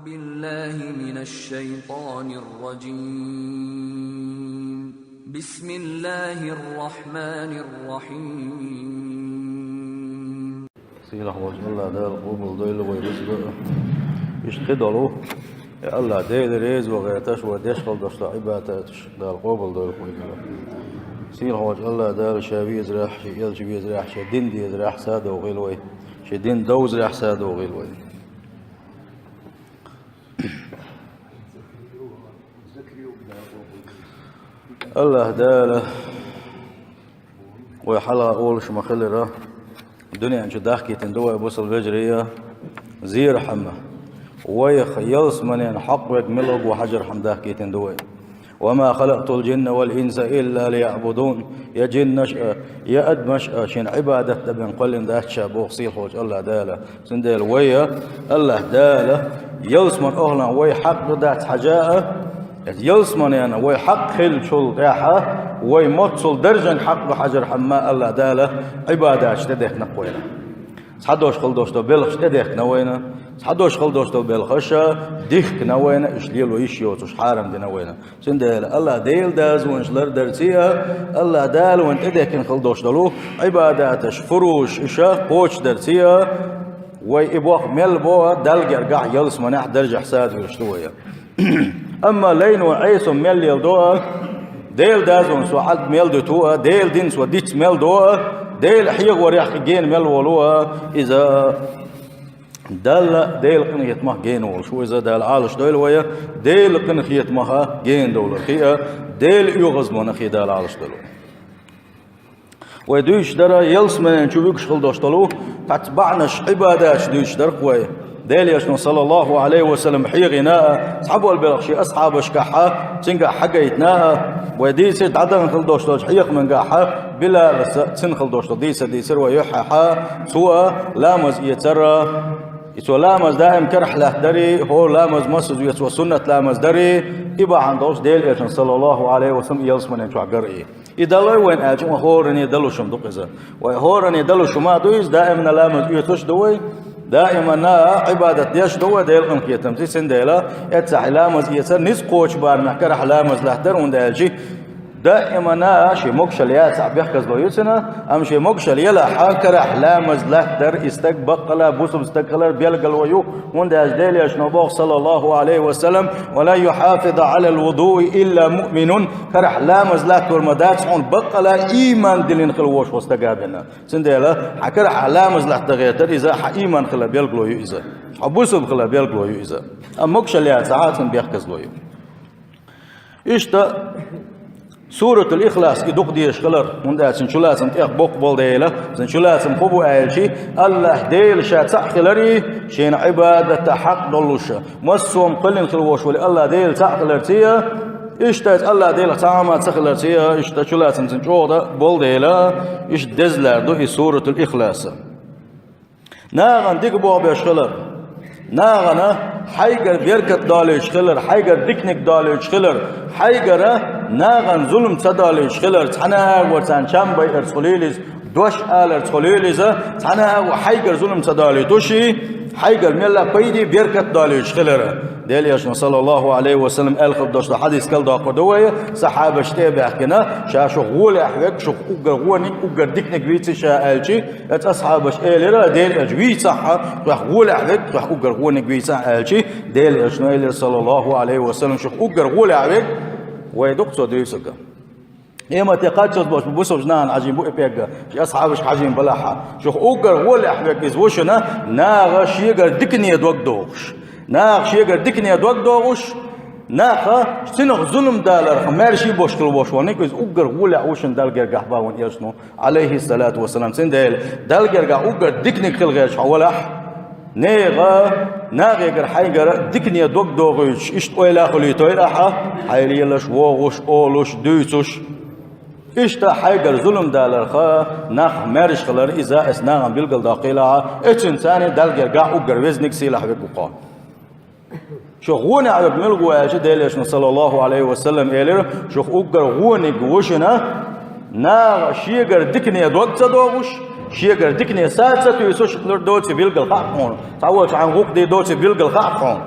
بالله من الشيطان الرجيم. بسم الله الرحمن الرحيم. سيلا حواج الله دار قوم الضيل ويرزق يشتغلوا يا الله ديل ريز وغيرتش وديش خلدش عبادتش دار قوم الضيل ويرزق سيلا حواج الله دار شابي زراح يلجبي زراح شدين دي زراح ساده وغيلوي شدين دوز راح ساده وغيلوي الله داله ويحلى أول شو مخلره الدنيا عن شداخ تندوى بوصل بجرية زير حمه ويخيلص من حق ويكملق وحجر حمداه تندوى وما خلقت الجن والإنس إلا ليعبدون يا جن نشأ يا أد مشأ شين عبادة تبين قل ذات شابوخ صيح وج الله داله سنديل ويا الله داله يلص من أهلا وي حق ذات حجاء يلص من يعني وي حق خل شل راحة وي متصل درجة حق بحجر حماء الله داله عبادة اشتدك نقوينا صحدوش خلدوش تو بلخش ادك نوينا صحدوش خلدوش تو بلخشة ديك نوينا اشليل ويشيو توش حارم دي نوينا سندل الله ديل داز وانشلر درسيها الله دال وانت ادك خلدوش دلو عباداتش فروش اشا قوش درسيها وي ابوخ مل بو دال جرقع يلس مناح درجة حساد ويشتويا اما لين وعيسو مل يلدوها ديل داز وانسو حد مل دوتوها ديل دينس وديتس مل دوها ديل حيق وريح جين مل ولوها إذا دل ديل قنيت مه جين ول شو إذا دل عالش ديل ويا ديل قنيت مه جين دول خيا ديل يغز من خي دل عالش دول ويدوش درا يلس من نشوفك شغل دوشتلو تتبعناش عبادات دوش در قوي ديل يشنو صلى الله عليه وسلم حيغنا صحابوا البلغشي أصحاب شكحة تنقع حقيتناها وديس عدن خلدوش حيق من قاحة بلا تنخل دوش ديس ويححا سوى لامز يترى يتو لامز دائم كرح له دري هو لامز مسز يتو سنة لامز دري إبا عندوش ديل يشن صلى الله عليه وسلم يلسمن ينشوع قرئي يدلو وين أجم وهورن يدلو شمدق إذا وهورن يدلو شما دويس دائما لامز يتوش دوي دائما عبادة يشدو ديل انك يتمتي سنديلا يتسح لامز يسر نس قوش بار محكر لامز لحدر وندالجي دائما شي مكشل ياتع بيحكز لو يسنا ام شي مكشل يلا حاكر لامز لحدر استقبقلا بوسب استقلر بيلقل ويو ونداج ديل يشنو صلى الله عليه وسلم ولا يحافظ على الوضوء الا مؤمن كرح لامز لحدر مدات حون بقلا ايمان دلين خلوش واستقابلنا سنديلا حكر لامز لحدر غيتر اذا ايمان خلا بيلقلو يو اذا ابوسب خلا بيلقلو يو اذا ام مكشل ياتع بيحكز لو يو اشتا سورة الإخلاص يدق ديش خلر من ده سنشلاسم تأخ بقبل ديله سنشلاسم خبو أيلشي الله ديل شاتع خلري شين عبادة حق دلوشة مسوم قلن خلوش ولي الله ديل تعخلرتيا اشتات الله ديل تعامات تخلرتيا اشتا شلاسم سنشوضة بول ديله اش دزلر دو سورة الإخلاص ناغن ديك بوغ بيش خلر ناغنا حيقر بيركت داليش خلر حيقر ديكنك داليش خلر حيقر ناغن ظلم تداليش خلر تحنا ورسان شامبي ارسوليليز دوش آل ارسوليليز تحنا وحيقر ظلم تدالي دوشي حيقر ميلا بيدي بيركت داليش خلر ديل يشن صلى الله عليه وسلم الخب دوش حديث كل داقر دوية صحابة شتي حكنا شاشو غول احوك شو اوغر غوني اوغر ديكنك بيتي شا الشي ات اصحابش ايلرا ديل اجوي صح راح غول احوك راح اوغر غوني بيتي الشي ديل يشن صلى الله عليه وسلم شو اوغر غول احوك ويدق صدريسك إما تقاتل باش بوسو جنان عجيب بو إبيجا شي أصحابش حجيم بلاحة شو أوجر هو اللي أحبك إزوشنا ناغ شيجر دكني دوق دوغش ناغ شيجر دكني دوق دوغش ناخ سنخ ظلم دالر خمارشي بوشكل بوشوانيك إز أوجر هو اللي عوشن دالجر قحباون يشنو عليه الصلاة والسلام سندال دالجر أوجر دكني خل غيرش حولح نيغا ناغيغر حيغر دكني دوق دوغش إشت أويلا خلي تويلاحة حيليلش ووغش أولش دويتوش إشتا حيقر ظلم دالر خا ناخ مارش خلر إذا اسناغم بلغل داقيلا إتشن ثاني دالجر قاع أقر وزنك سيلا حبك وقا شو غوني عبك ملغو آجي ديليشن صلى الله عليه وسلم إلير شو أقر غوني قوشنا ناغ شيقر دكني دوقت دوغش شيقر دكني ساتسة يسوش خلر دوتي بلغل خاقون تعوش عن غوق دي دوتي بلغل خاقون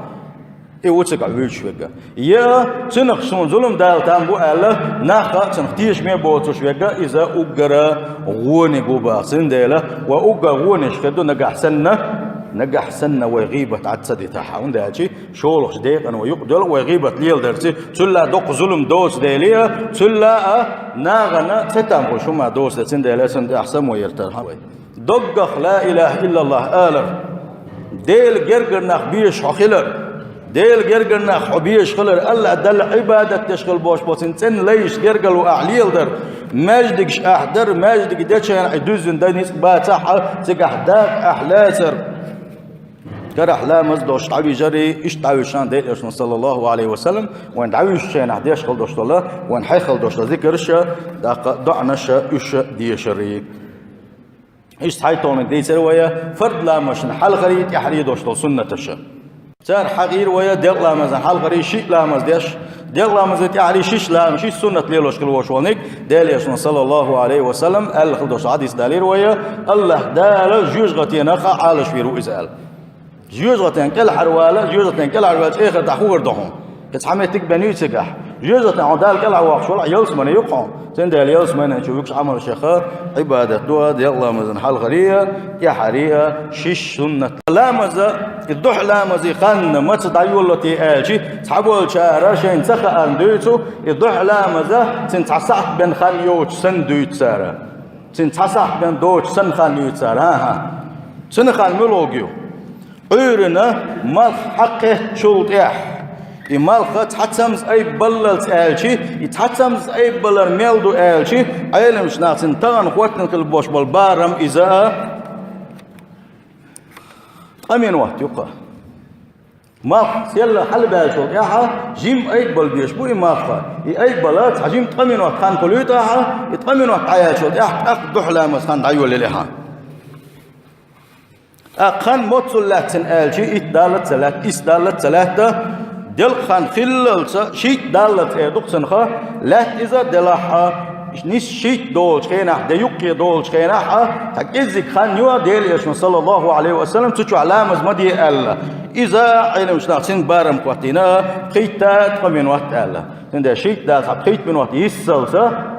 وتسقع ويشوجا يا تنخ شون ظلم دال تامبو ألا نخا تنختيش مي بوتوش ويجا إذا أجرا غوني جوبا سندلا وأجا غوني شكدو نجح سنة وغيبة عدسدي تاعها وندا شيء شولخ ديق أنا ويقدر وغيبة ليل درسي تلا دق ظلم دوس ديليا تلا ناغنا ستامبو شو ما دوس سندلا سند أحسن ويرتاح دقخ لا إله إلا الله آلر ديل جرجر نخبيش خلر ديل جرجر نخبيش خلر الله دل عبادة تشغل باش بوسنتين ليش جرجل وأعليل در مجدكش أحضر مجدك دشان عدوزن دنيس باتحة تكحداك أحلاسر كرحلا مزدوش تعوي جري إيش تعوي شان ديل صلى الله عليه وسلم وين تعوي شان عديش خل دوش الله وين حي خل دوش ذكرش ضعنش إيش ديشري إيش تحيطون دي سروية فرد لا مشن حل غريت يحري دوش سنة الشر صار حقير ويا ديق لا مزن حل غري شيء لا مزدش ديق لا مزت يعني شيش لا مش سنة ليلوش كل وشونك ديل صلى الله عليه وسلم قال خلدوش حديث دليل ويا الله دال جوج غتينا خا عالش في رؤيس قال جوج غتين كل حرواله جوج غتين كل حرواله آخر تحور دهم كتحميتك بنيت سكح جوج غتين عدال كل عواق شو يلس من يقهم تندل يلس من نشوفكش عمل الشيخ عبادة دوا ديق لا مزن حل غريه يا حريه شيش سنة لا مزه الضح لا مزي خان ما تدعيول التي آجي تحول شارع شين سخا أندوتو الضح لا مزه تنتصح بين خان يوش سندوت سارة تنتصح بين دوش سن خان يوش سارة ها سن خان ملوجيو عيرنا مال حقه شلط مال خط حتمز أي بلل آلشي يتحتمز أي بلر ميلدو آلشي عيلم شناقسن تغن خواتن كل بوش بالبارم إذا أمين وقت يقع ما سيلا حل بالشوط ياها جيم أي بل بيشبو ما خا أي بلات حجيم تأمين وقت خان كليتها يتأمين وقت عياشوط ياها أقدح لامس خان عيول لها خان موتسل لاتن آلشي إتدالت سلات إسدالت سلاتة دل خان خلل شيء دالت دقسن خا لا إذا دلها نيس شيء دول شخينا ديوكي دول شخينا تكذب خان يوا ديل يشون صلى الله عليه وسلم تشو علامة مدي الله إذا علم شناقسين بارم قوتنا قيتات من وقت الله تند شيء دا قيت من وقت يسلسا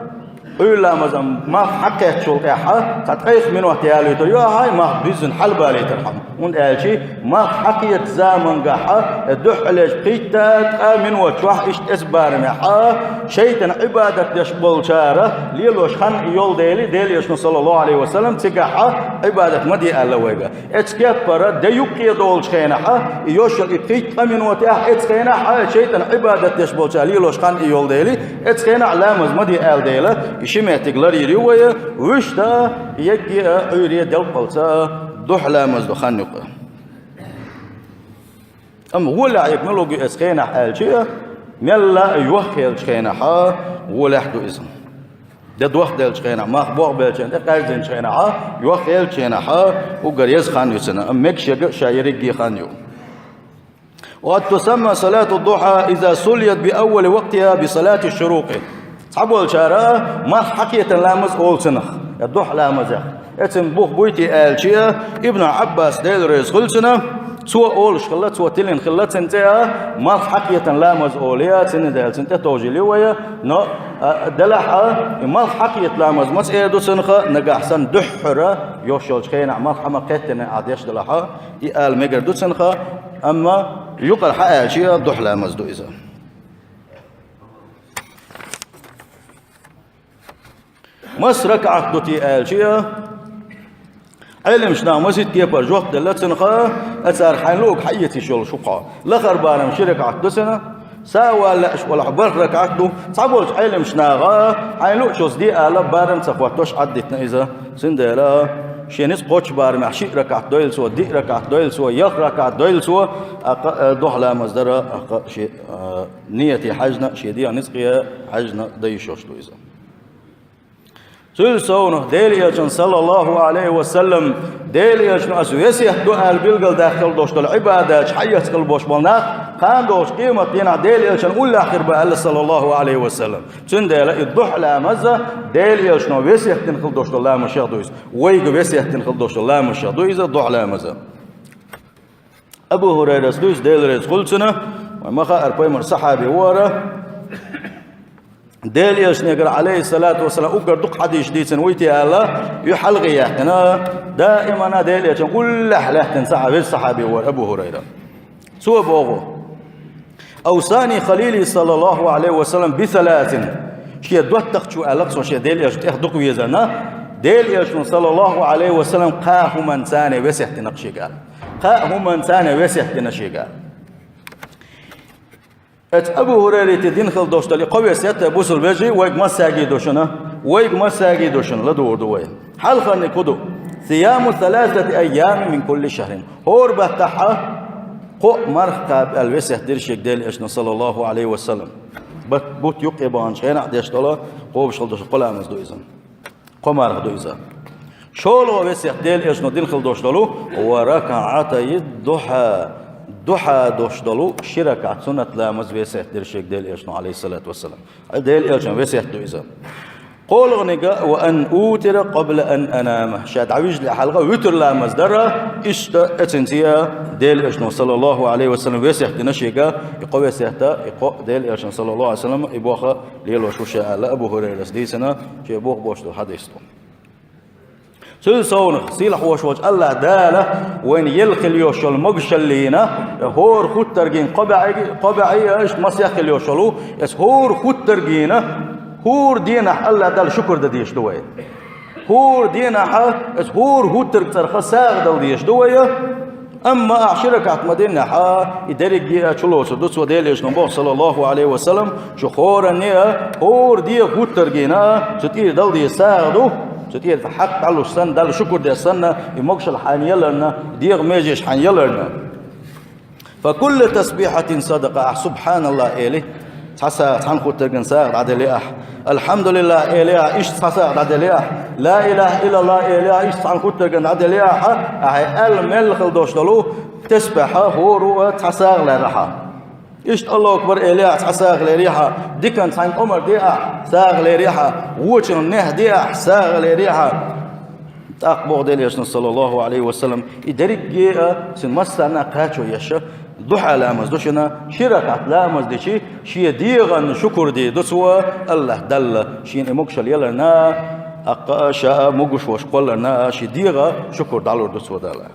أولا مزم ما حكيت شو كحا تتقيس من وقت يالي تريا هاي ما بيزن حل بالي ترحم من شيء ما حكيت زمن قحا الدح ليش قيتات من وقت واحد إيش إسبار محا شيطان عبادة يشبل شارة ليلوش خان يول ديلي يشون صلى الله عليه وسلم تقحا عبادة مدي الله ويجا إتكيت برا ديوكي دول شخينها يوشل قيت من وقت إتخينها شيطان عبادة يشبل شارة ليلوش خان يول ديلي إتخينا علامة مدي آل ديلا يشمعتك لري رواية وشتا يجي عوري دل قلتا دحلا مزدخان نقا أما ولا يكملوا إسخينا حال شيء ملا يوخيل شخينا حا ولا حدو إذن ده دوخ دل شخينا ما خبوغ بلشان ده قارزين شخينا حا يوخيل شخينا حا وقريز خان يسنا أمك شايريكي خان يو وقد تسمى صلاة الضحى إذا صليت بأول وقتها بصلاة الشروق صحبوا الشارع ما حكيت لامز أول سنة الضح لامز اتم بوخ بويتي آلشيا ابن عباس ديل ريز خل سنة سوى أول شخلت سوى تلين خلت سنتها ما حكيت لامز أوليا سنة ديل سنتها توجيلي ويا نو دلحة ما حكيت لامز ما سيدو سنخة نجح سن دحرة يوشل شخينا ما حمقتنا عديش دلحة يقال مجر دو سنخة أما يقال حق آلشيا الضح لامز دو إذا مس ركعت دوتي آلشيا علم شنا مسجد كيبر جوخ دلت سنخا أسار حنلوك حيتي شول شقا لخر بارم شركعت دو سنة ساوى لأش ولا حبر ركعت دو صعبولش علم شنا غا حنلوك شوز دي آلا بارم سخواتوش عدتنا إذا سندلا شينيس قوش بارم عشي ركعت دويل سوا دي ركعت دويل سوا يخ ركعت دويل سوا دوحلا مصدر نيتي حجنا شيديا نسقيا حجنا ديشوش دو إذا سلسونه ديل يجن صلى الله عليه وسلم ديل يجن أسويسي دو البلغل داخل دوش العبادة حيث قلب بوش بلنا خان دوش قيمة ينا ديل يجن أول آخر بأل صلى الله عليه وسلم سن ديل الضح لامزة ديل يجن ويسي تنخل دوش الله مشيخ دويس ويق ويسي تنخل دوش الله مشيخ دويس الضح لامزة أبو هريرة سلوس ديل ريز قلتنا وما خا أربعين صحابي ورا ديل يشنيقر عليه الصلاة والسلام أقر دق حديث دي سنويتي الله يحلغي يحتنا دائما ديل يشن كل حلحتن صحابي ورا أبو هريرة سوى بوغو أوصاني خليلي صلى الله عليه وسلم بثلاث شيء دوت تخشوا ألقصوا شيء ديل يشن تخدق ويزنا ديل يشن صلى الله عليه وسلم قاه من ثاني وسحت نقشي قال قاه من ثاني وسحت نقشي قال أبو هريرة دين خل دوشت اللي قوي سيات أبو سلبجي ويج ما ساقي دوشنا ويج ما ساقي دوشنا لدور دوية حلقة نكدو صيام 3 أيام من كل شهر هور بتحا قو مرقب الوسح درشك ديل إشنا صلى الله عليه وسلم بوت يقبان شين عديش طلا قو بشل دوش قلا مز دويزن قمر دويزن شولو وسح ديل إشنا دين خل دوشت له وركعتي الضحى ضحى دوشدلو شركة سنة لامز وسيح درشك ديل إيشنا عليه الصلاة والسلام ديل إيشنا وسيح دويزا قول غنقا وأن أوتر قبل أن أنام شاد عويج لحلقة وتر لامز درة إشتا أتنسيا ديل إيشنا صلى الله عليه وسلم وسيح دنشيقا يقوى سيحتا يقوى ديل إيشنا صلى الله عليه وسلم يبوخا ليل وشوشا ألا أبو هريرة سديسنا يبوخ بوشتو حديثتو سل صونخ سيلح وشوش الله داله وين يلخل يوشل مقشلينا هور خود ترجين قبعي ايش مسيخ يوشلو يس هور خود ترجينا هور دينا الله دال شكر ديش دوي هور دينا اس هور خود ترج ترخ ساغ دال ديش دوي اما اعشرك عتمدين يدرج اشلوس دوس وديلش نبو صلى الله عليه وسلم شو خورنيا هور دي خود ترجينا ستير دال دي ساغدو ستير حق على السن دال شكر دي السنة يمقش الحانيلرنا ديغ ميجيش حانيلرنا فكل تسبيحة صدقة سبحان الله إليه تحسا تحنخو ترقن ساغد عدلي الحمد لله إليه إيش تحسا عدلي لا إله إلا الله إليه إيش تحنخو ترقن عدلي أهي الملخ الدوشتلو تسبحة هورو تحسا لرحا إيش الله أكبر إليه تحساغ لريحة ديكن سان عمر ديها ساغ لريحة ووشن نه ديها ساغ لريحة تأقبض ديليش صلى الله عليه وسلم إدريك جيئة سنمسنا قاتشو يشا ضحى لامز دوشنا شركة لامز ديشي شي ديغن شكر دي دسوا الله دل شين إموكشل يلنا أقاشا مقش وشقلنا شي ديغا شكر دالور دسوا دالا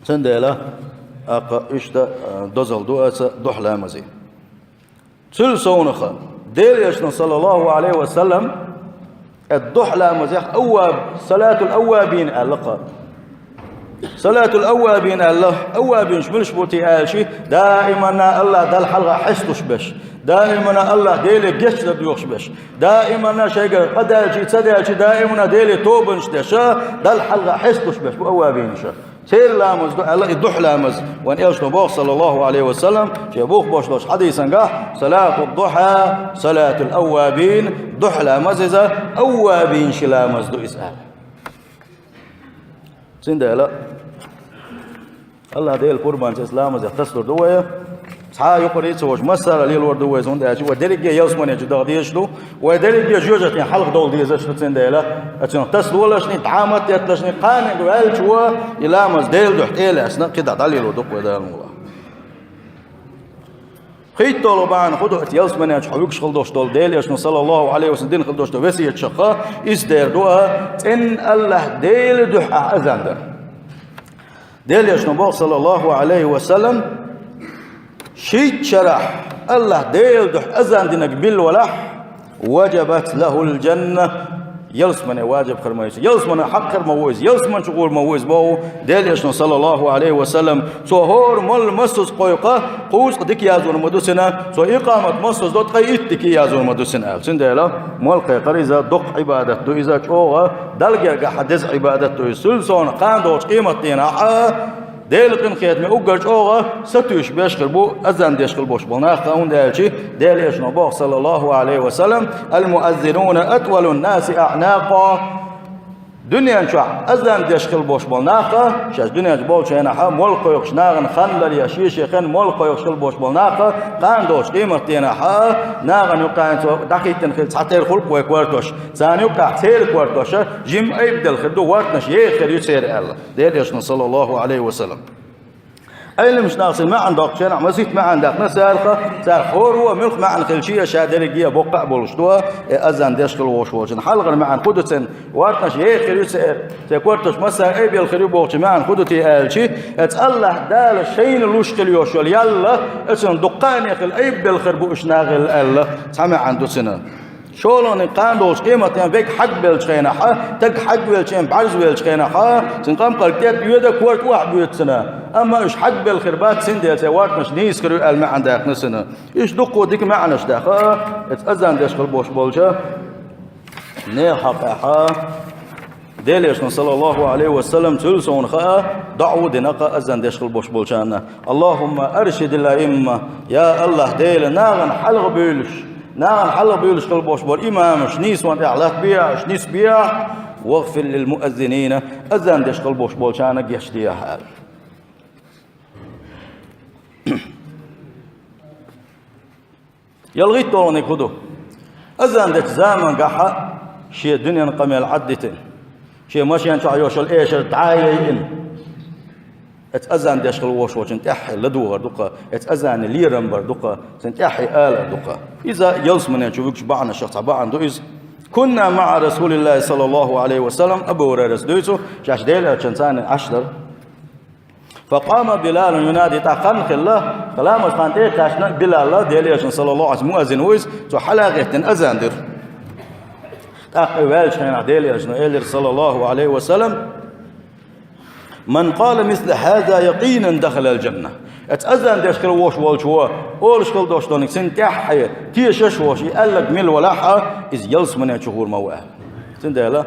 سندلا أقا إشتا دزل دوأسا دحلا مزي تل سونخا ديل يشنا صلى الله عليه وسلم الدحلا مزيح أواب صلاة الأوابين ألقى صلاة الأوابين الله أوابين شملش بوتي آلشي دائما الله دل حلقة حستش بش دائما الله ديلي جيش ديوش بش دائما شيء قد آلشي تسدي دائما ديلي توبنش دشا دل حلقة حستش بش أوابين شا سير لامز الله يدح لامز وان ايش نبوخ صلى الله عليه وسلم يبوخ بوشلوش حديثا قاه صلاة الضحى صلاة الأوابين دح لامز أوابين شلامز دو إسأل سنده لا الله ديل قربان اسلامز يختصر دوية صحا يقري سوش مسار ليل ور دوية زون ده ودريك يوسمن يجدغ ديشلو ودريك يجوجت حلق دول ديزش سنده لا اتن تصل ولا شني تعامت يتلشني قان دوال شو يلامز ديل دحت إلى أسنا كده دليل ودق وده المولا خيط طلبان خدو اتيلسمن يجحوك شغل دوش دول ديل يشن صلى الله عليه وسلم دين خل دوش دو وسيت شقا إسدير دوا إن الله ديل دح أذن ديل يشن صلى الله عليه وسلم شيء شرح الله ديل دح أذن دينك بالولح وجبت له الجنة يلسمن واجب خرميس يلسمن حق مويز يلسمن شغول مويز باو ديل يشن صلى الله عليه وسلم سوهور مل مسوس قيقة قوس قدك يازون مدوسنا سو إقامة مسوس دوت قي إتك يازون مدوسنا سندلا مل قيقة إذا دق عبادة دو إذا شوغة دلقة حدث عبادة دو سلسون قان دوش قيمة دينا ديل قن خيات من أوجر أوغا ستوش بيشغل بو أذن ديشغل بوش بناخ أون دالشي ديل يشنو صلى الله عليه وسلم المؤذنون أطول الناس أعناقا دنيا شو أذن ديشغل بوش بناخ شاش دنيا جبول شينا حام ملقو يخشناغن خندل يشيش خن ملقو يخشل بوش بناخ قان دوش قيمة دينا حا ناغن يقان دقيقة خل تعتير خلق ويكورتوش ثاني يقع تير كورتوش جيم أيبدل خدو واتنش يخر يسير الله ديل يشنو صلى الله عليه وسلم علم مش ناقص ما عندك شنع مسيت ما عندك نسالخه سال خور هو ملك ما عن خلشيه شادرجيه بقع بولشتوا اذان دشكل وشوجن حلغر ما عن قدتن وارتش يخري سيكورتش مسا اي بالخري بوقت ما عن قدتي الشي ات الله دال الشين لوشكل يوشل يلا اسن دقان يخل اي بالخرب اشناغل الله سمع عنده سنه شولون قاندوش قيمة بيك حق بالشينا ها تك حق بالشين بعرز بالشينا ها سنقام قلتيت يدا كورت واحد بيتسنا أما إيش حق بالخربات سندي سوات مش نيس كرو الما عندك نسنا إيش دقو ديك معناش داخل اتأذن داش قلبوش بولجا نيل حقها دليش صلى الله عليه وسلم تلسون خا دعوة دنقا أذن داش قلبوش بولجانا اللهم أرشد الأئمة يا الله ديل ناغن حلق بيلش نعم حلق بيولش قلبوش بور إمام شنيس وانت أعلاك بيع شنيس بيع واغفر للمؤذنين أذن دش قلبوش بولشانك يشتيا حال يلغيت طولوني كدو أذن دش زامن قحا شيء الدنيا نقمي عدتين شيء ماشي ينشع يوشل إيش تعايين اتأذن داش الوش وجن تحي لدوغر دقة اتأذن ليرمبر دقة سنتحي آلة دقة إذا يلس من يشوفكش بعنا شخص بعنا دويز كنا مع رسول الله صلى الله عليه وسلم أبو هريرة دويزو جاش ديلا شنسان عشر فقام بلال ينادي تاقن خلا خلامس خانتي كاشنا بلال ديلا صلى الله عليه وسلم مؤذن ويز تو حلقة أذن در تاقوال شينا ديلا صلى الله عليه وسلم من قال مثل هذا يقينا دخل الجنة اتأذن داشكل ووش والشوا أولشكل دوشتونك سنتحي تيشش وشي قالك ميل ولاحة إذ يلس من يشهور مواه سندالا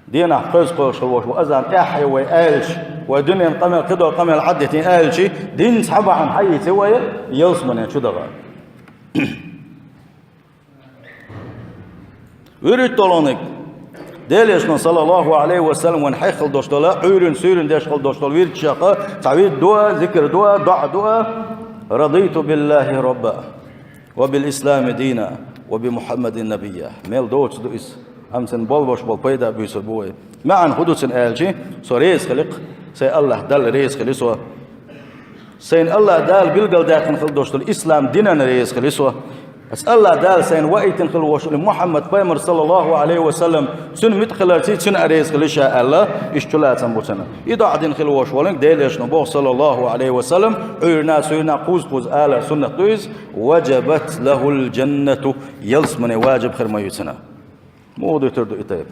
دينا حفظ قولشكل ووش وأذن تحي ويقالش ودنيا قمل قدر قمل عدتين قالشي دين سحبا عن حي سوى يلس من يشهور ورد طولونك دليشنا صلى الله عليه وسلم ونحيخل دوشتلا عورن سورن داشخل دوشتلا ويرد شاقة تعويد دعاء ذكر دعاء دعاء رضيت بالله ربا وبالإسلام دينا وبمحمد النبي ميل دوش دوئس أمسن بول بيدا بيسر بوي معن حدوث آلجي سو ريس خلق سي الله دل ريس خلصوا سين الله دال بلغل داخل خل دوشتلا إسلام دينا ريس خلصوا أسأل الله دال سين وقت خلوش محمد بيمر صلى الله عليه وسلم سن متخلرتي سن أريز خلشة الله إشتلا تنبوتنا إذا عدين خلوش ولنك ديلش نبوه صلى الله عليه وسلم عيرنا سينا قوز آلة سنة دويز وجبت له الجنة يلس من واجب خير ما يتنا موضوع تردو إتايب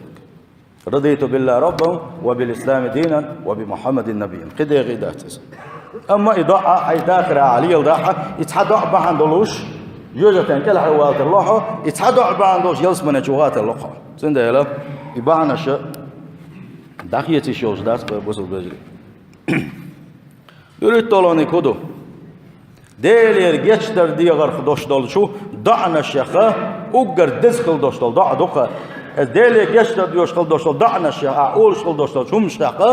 رضيت بالله ربا وبالإسلام دينا وبمحمد النبي قد يغيدات أما إضاعة حي داخل علي الضاحة يتحدع بعن دلوش يوجد كل حوالات الله يتحدوا عبان دوش يلس من جوهات الله سنده يلا يبان شيء داخيتي شوز داس بوصل بجري يريد طولوني كدو ديلير geçter diğer خدوش دول شو دعنا الشيخة أجر دزخل دوش دول دع دقة ديلير geçter diyor خدوش دول دعنا الشيخة أول خدوش دول شو مشتاقة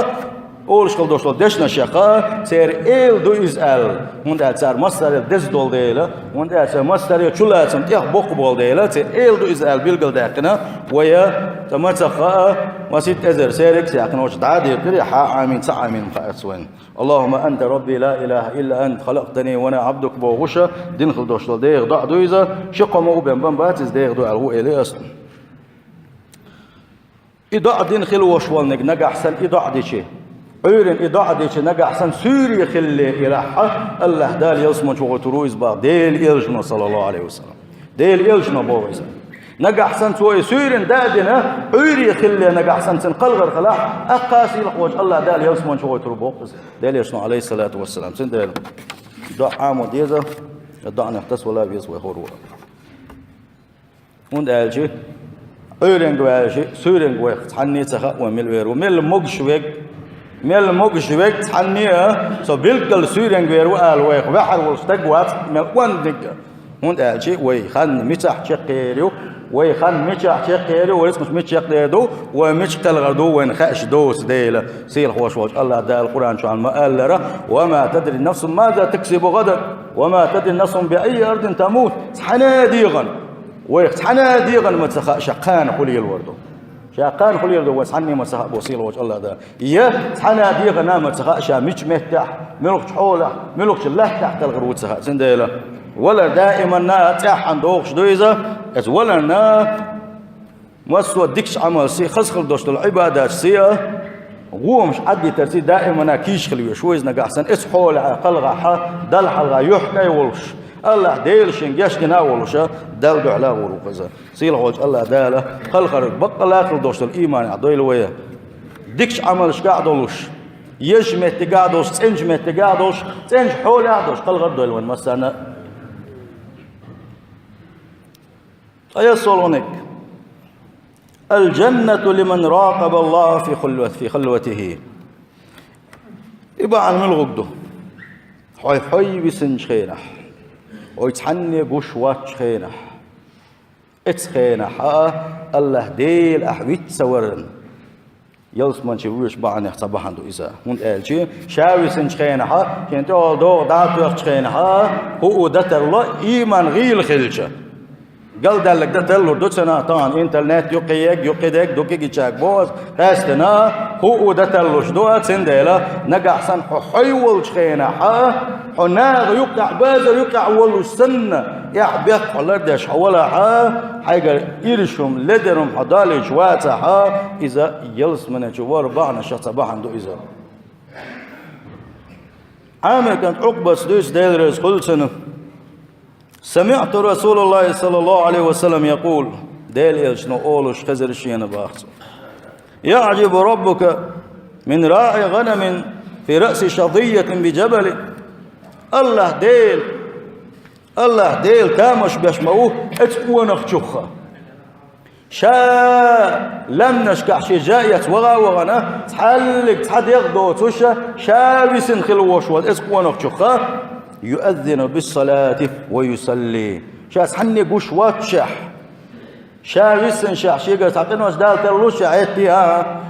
أول شغل دوشل دشنا شقة سير إل دو إز إل وند أتسار مصدر دز دول ديلا وند أتسار مصدر شولا تم تيخ بوق بول ديلا سير إل دو إز إل بيلقل داكنا ويا تمتخا مسيت أزر سيرك سيكون وش تعادي كري حا آمين سع آمين مخاصوين اللهم أنت ربي لا إله إلا أنت خلقتني وأنا عبدك بوغشة دين خل دوشل ديغ ضع دو إذا شقة مو بين باتز ديغ دو الهو إلي أصلا إضاع دين خل وشوال نجا أحسن إضاع دي شيء عيرن إضاعة ديش نجا أحسن سوري خلي إلى حق الله دال يسمع شو ترويز بعض ديل إلجنا صلى الله عليه وسلم ديل إلجنا بويز نجا أحسن سوي سوري دادنا عيري خلي نجا أحسن سنقلغر خلاص أقاسي لقوج الله دال يسمع شو تروبوز ديل يسمع عليه الصلاة والسلام سن ديل دعاء عام وديزة الدعاء نحتس ولا بيسوي خروج وند ألجي عيرن جوالجي سوري جوال حني تخا ومل ومل مجشوك ميل موجشوك تحنيه سو بيلقل سوريان غيرو الويخ بحر واستقوات من وندق هون أشي ويخان متح شقيرو ويخان متح شقيرو ورسمش متح دو ومتح تلغدو وين خاش دوس ديلا سيل خوش وش الله دا القرآن شو عن ما قال وما تدري النفس ماذا تكسب غدا وما تدري النفس بأي أرض تموت حناديغا ويخ حناديغا متخ شقان قولي الوردو شاقان خلي يردو وسحني مسح بوصيل وجه الله ده يا سحنا ديغ نام سخاء شا مش متح ملوك حوله ملوك الله تحت الغروت سخاء سنديلا ولا دائما نا تح عندوش دويزه از ولا نا مسو ديكش عمل سي خسخل دوش العبادات سي ومش عدي ترسي دائما نا كيش خليه شويز نقا احسن اس حوله قلغه ح دل حلغه يحكي ولش الله ديلشين يشكنا ولشا دلدو على وروقزا سيل وجه الله داله خلخر بقلا خل دوش الايمان عدويل ويا ديكش عملش قاعدولش يشمت قاعدوش تنجمت قاعدوش تنج حول قاعدوش خلخر دويل وين مسانا ايا صولونك الجنة لمن راقب الله في خلوته يبقى عن الغدو حي حي بسنج خينح ويتحني قوش واتش خينح اتخينح الله ديل احويت سورن يلس من شويش بعن صباحا دو إذا من قالشي شاوي سنج خينح كنت أول دو داتو خينح هو دتر الله إيمان غيل خلشة قال دلك دتر دو سنة طان إنترنت يقيدك دوكي جيشاك بوز هستنا هو دتر شدوات سنديلا نقع سن حيول خينح حناغ يقع بازر يقع ولو سنة يحبيق حلردش حولا حاجة إيرشهم لدرهم حدالي شواتا إذا يلس من جوار بعنا شصباحا دو إذا عامل كانت عقبة سدوس ديلرز كل سنة سمعت رسول الله صلى الله عليه وسلم يقول ديل شنو أولوش خزر الشيء باخص يعجب ربك من راعي غنم في رأس شظية بجبل الله ديل كامش بشموه اتقوى نخشوخة شا لم نشكح شي جاية وغانا تحد يغدو توشا شاويس خلوش اتقوى نخشوخة يؤذن بالصلاة ويصلي شاس حني قوش واتشح شاويس شح شيقة تعقين وش دال تلوش عيتيها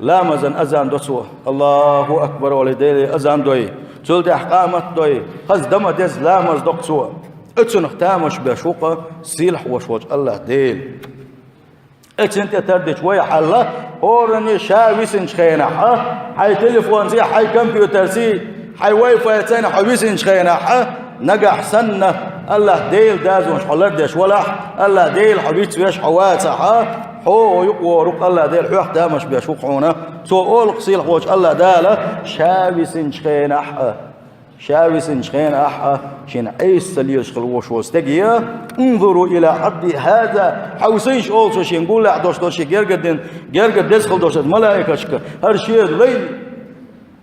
لا مزن أذان دوسوا الله أكبر ولدي أذان دوي تولد أحقامت دوي خز دم دز لا مزدق سوا اتسن اختامش بشوقة سيلح وشوج الله ديل اتسن تتردج ويا حلا أورني شاويسن شخينا حي تليفون زي حي كمبيوتر زي حي واي فاي تاني حويسن شخينا نجح سنة الله ديل دازون حلردش ولا الله ديل حبيت ويش حواتها هو يقورق الله ديل حوح دامش بيشوقونا سو أول قصيل حوش الله داله شاويسن شخينا شين عيس سليش خلوش وستجيا انظروا إلى عبد هذا حوسيش أولسو شين قول له دوش جرجد دسخل دوش الملائكة شك هرشير لي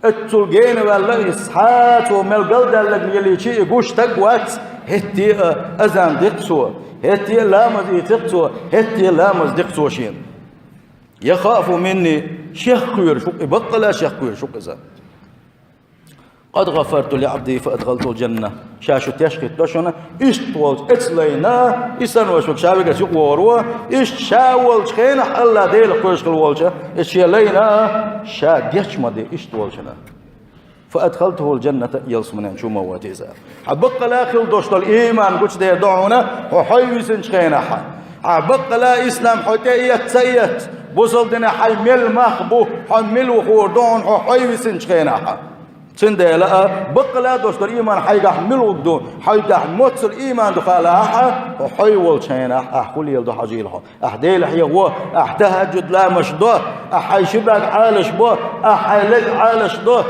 التلقين والله إسحات وملقل دلق يلي شيء يقوش تقوات هتي أذان دقسو هتي لامز يتقسو هتي لامز دقسو شين يخاف مني شيخ كوير شوق بقلا شيخ كوير شوق إذا قد غفرت لعبدي فأدخلت الجنة شاشو تشخي توشنا اشتولت اتسلينا اسنوش وشابك سوق وروا اششاول شخينا الله ديل قوش خلوالشا اشيالينا شا جشمدي اشتولشنا فأدخلته الجنة يلسمنا شو مواتيزا حبق لا خل دوشت الإيمان قلت دي دعونا وحيوسن شخينا حبق لا إسلام حتى يتسيت بوصلتنا حيمل مخبو حمل وخور دعون حيوسن شخينا سندلا بقلا دوست الإيمان حيجح ملودو حيجح موت الإيمان دخلها وحيول شينا أحكول يلدو حجيلها أحديل حيوه أحتهجد لا مشدو أحيشبك عالش بو أحيلك عالش دو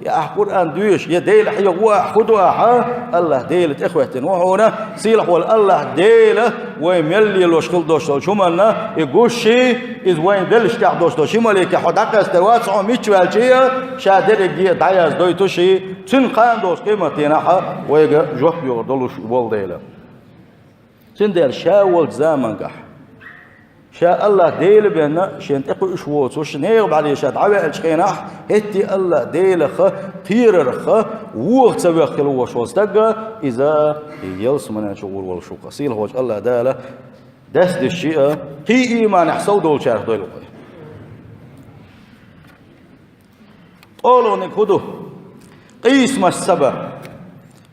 يا أحكول أن دويش يا ديل حيوه أحكدوا الله ديلت إخوتين وهنا سيلح والله ديله ويملي لوشكل دوشتل شمالنا يقوشي إذ وين دلش تاع دوشتل شمالك حداك استوات عم يتشوالشيا شادر جي دايز دويتوشي تنقان دوش قيمتينها ويجا جوح يغدلوش والديله تندل شاول زامنقح شاء الله ديل بأن شين تقو إشوات وشنيغ بعد شاد عوائل شخيناح هتي الله ديل خ طير خ ووغ تسوي خلو وشوز تقى إذا يلس من شغول والشو قصيل هوج الله داله دس الشيء هي إيمان حصل دول شارح دول قولوا نكهدو قيس ما السبب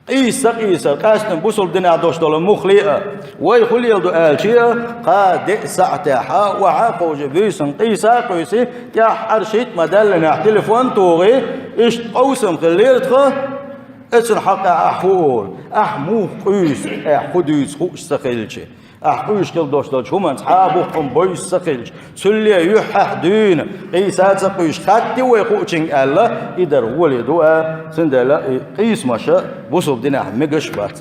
قيس قاسن بوصل دنا دوشتول مخليئة ويخلي دو آلشيئة قاد ساعتها وعاقوج بيسن قيسي يا حرشيت مدلنا تليفون توغي إيش قوسم خليرتخ اسن حق أحول أحموخ قيس أحديس خوش سخيلشي أحقوش كل دوشتول شومن صحابهم بيس سخيلش سلي يحح دين قيسات سقيش خاتي ويخوشين الله إدر ولدوا سندلا قيس مشا بوصل دينا مقش بات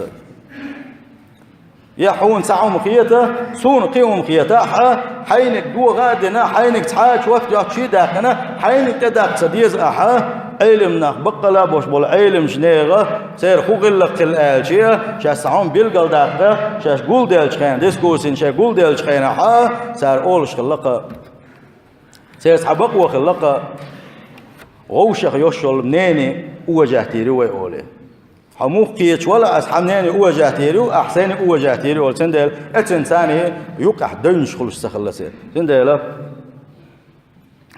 يحون ساعهم خيته سون قيوم خيته حينك دو غادنا حينك تحاج وقت يحشي داخنا حينك تداق سديز علمنا بقلا بوش بول علم جنيغه سير خوغلق الالشيه شاس ساعهم بيلقل داقه شاس قول ديلش خين ديسكوسين شاس قول ديلش خين سار اولش خلقه سير سحبق وخلقه غوشخ يوشل منيني وجهتيري ويقولي حموخ كيتش ولا أصحابني وجهتيري أحسن وجهتيري والسندل اتنساني يقع دنش خلص سخلصه سندل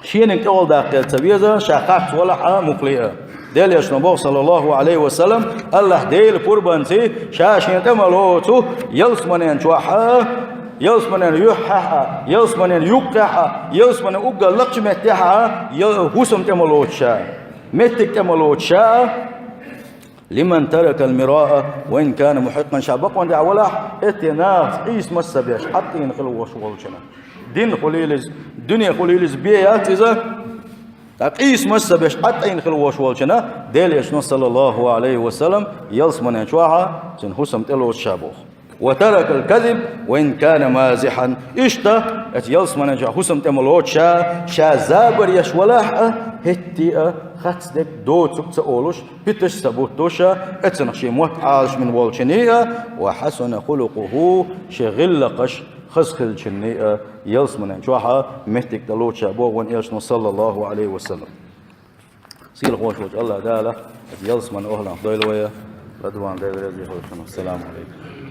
شينك أول دقيقة تبيزة شاقات ولا مقلية دل يشنبه صلى الله عليه وسلم الله ديل قربانتي شاشين تملوتو يلسمنين شوحا يلسمنين يحها يلسمنين يقحها يلسمنين أقل لقش متحها يهوسم تملوتشا متك تملوتشا لمن ترك المراءة وإن كان محقا شابق وان ولا اتناس قيس مسبيش حتى ينخلوا وشغلشنا دين خليلز دنيا خليلز بيات إذا قيس مسبيش حتى ينخلوا وشغلشنا ديل يشنو صلى الله عليه وسلم يلسمن يشوعها سن حسم تلو الشابوخ وترك الكذب وإن كان مازحا إشتا يلسمن يشوع حسم تملوت شا زابر يشولاح هتي خاتدك دوتك تقولش بتش سبوتوشا اتنخشي موت عالش من والشنية وحسن خلقه شغلقش خسخل شنية يلسمن يشوعها مهتك دلوت شابوغ وان يشنو صلى الله عليه وسلم سيل خوش الله دالة يلسمن أهلا ضيلوية رضوان دايل رضي الله السلام عليكم